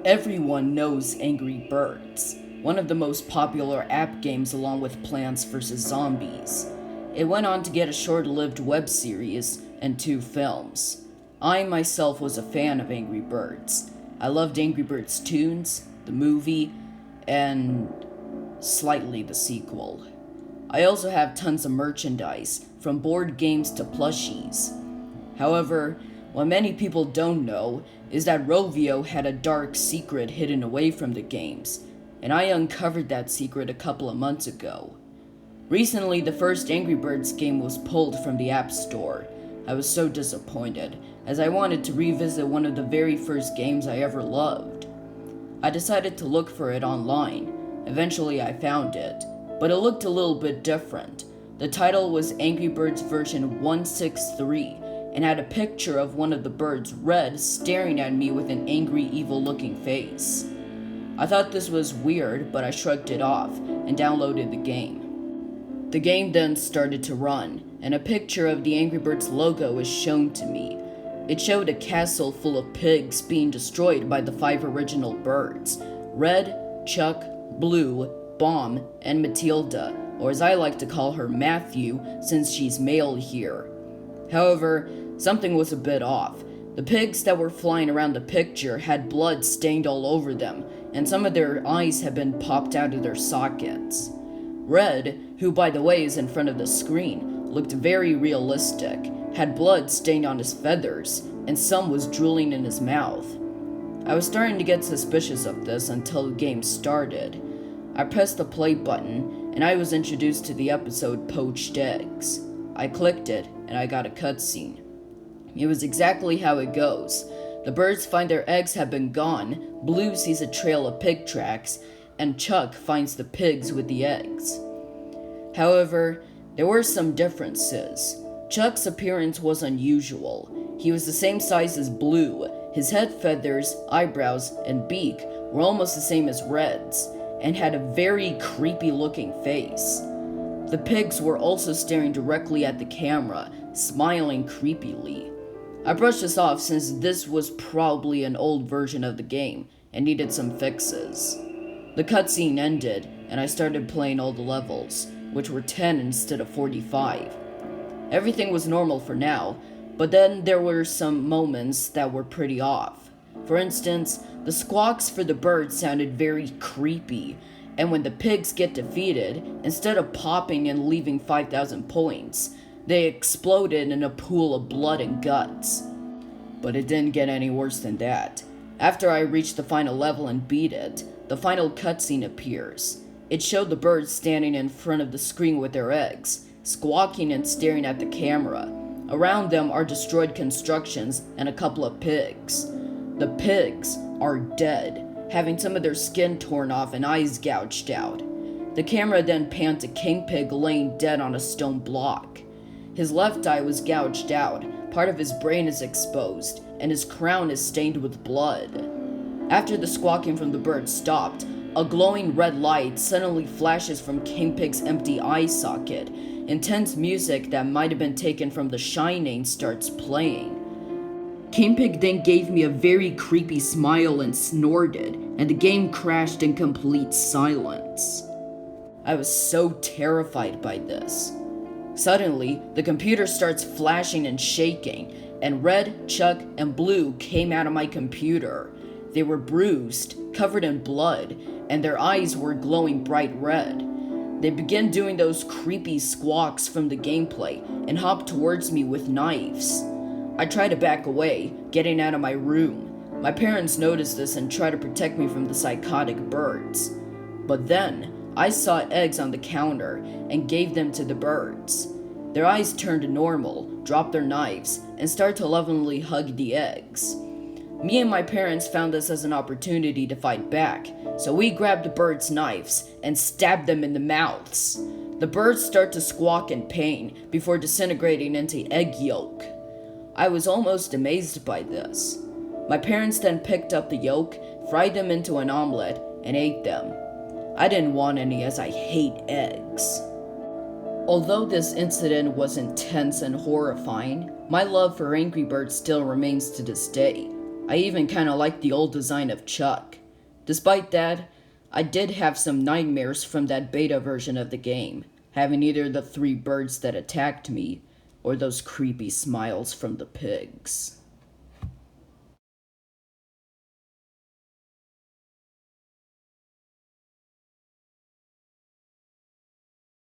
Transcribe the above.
Everyone knows Angry Birds, one of the most popular app games along with Plants vs. Zombies. It went on to get a short-lived web series and 2 films. I myself was a fan of Angry Birds. I loved Angry Birds Tunes, the movie, and slightly the sequel. I also have tons of merchandise, from board games to plushies. However, what many people don't know is that Rovio had a dark secret hidden away from the games, and I uncovered that secret a couple of months ago. Recently, the first Angry Birds game was pulled from the App Store. I was so disappointed, as I wanted to revisit one of the very first games I ever loved. I decided to look for it online. Eventually, I found it, but it looked a little bit different. The title was Angry Birds version 1.6.3, and had a picture of one of the birds, Red, staring at me with an angry, evil-looking face. I thought this was weird, but I shrugged it off and downloaded the game. The game then started to run, and a picture of the Angry Birds logo was shown to me. It showed a castle full of pigs being destroyed by the 5 original birds: Red, Chuck, Blue, Bomb, and Matilda, or as I like to call her, Matthew, since she's male here. However, something was a bit off. The pigs that were flying around the picture had blood stained all over them, and some of their eyes had been popped out of their sockets. Red, who by the way is in front of the screen, looked very realistic, had blood stained on his feathers, and some was drooling in his mouth. I was starting to get suspicious of this until the game started. I pressed the play button, and I was introduced to the episode Poached Eggs. I clicked it, and I got a cutscene. It was exactly how it goes. The birds find their eggs have been gone, Blue sees a trail of pig tracks, and Chuck finds the pigs with the eggs. However, there were some differences. Chuck's appearance was unusual. He was the same size as Blue. His head feathers, eyebrows, and beak were almost the same as Red's, and had a very creepy-looking face. The pigs were also staring directly at the camera, smiling creepily. I brushed this off since this was probably an old version of the game and needed some fixes. The cutscene ended, and I started playing all the levels, which were 10 instead of 45. Everything was normal for now, but then there were some moments that were pretty off. For instance, the squawks for the birds sounded very creepy, and when the pigs get defeated, instead of popping and leaving 5,000 points, they exploded in a pool of blood and guts. But it didn't get any worse than that. After I reached the final level and beat it, the final cutscene appears. It showed the birds standing in front of the screen with their eggs, squawking and staring at the camera. Around them are destroyed constructions and a couple of pigs. The pigs are dead, having some of their skin torn off and eyes gouged out. The camera then panned to King Pig laying dead on a stone block. His left eye was gouged out, part of his brain is exposed, and his crown is stained with blood. After the squawking from the birds stopped, a glowing red light suddenly flashes from King Pig's empty eye socket. Intense music that might have been taken from The Shining starts playing. King Pig then gave me a very creepy smile and snorted, and the game crashed in complete silence. I was so terrified by this. Suddenly, the computer starts flashing and shaking, and Red, Chuck, and Blue came out of my computer. They were bruised, covered in blood, and their eyes were glowing bright red. They began doing those creepy squawks from the gameplay and hopped towards me with knives. I tried to back away, getting out of my room. My parents noticed this and tried to protect me from the psychotic birds. But then, I saw eggs on the counter and gave them to the birds. Their eyes turned normal, dropped their knives, and started to lovingly hug the eggs. Me and my parents found this as an opportunity to fight back, so we grabbed the birds' knives and stabbed them in the mouths. The birds start to squawk in pain before disintegrating into egg yolk. I was almost amazed by this. My parents then picked up the yolk, fried them into an omelet, and ate them. I didn't want any as I hate eggs. Although this incident was intense and horrifying, my love for Angry Birds still remains to this day. I even kinda like the old design of Chuck. Despite that, I did have some nightmares from that beta version of the game, having either the three birds that attacked me or those creepy smiles from the pigs.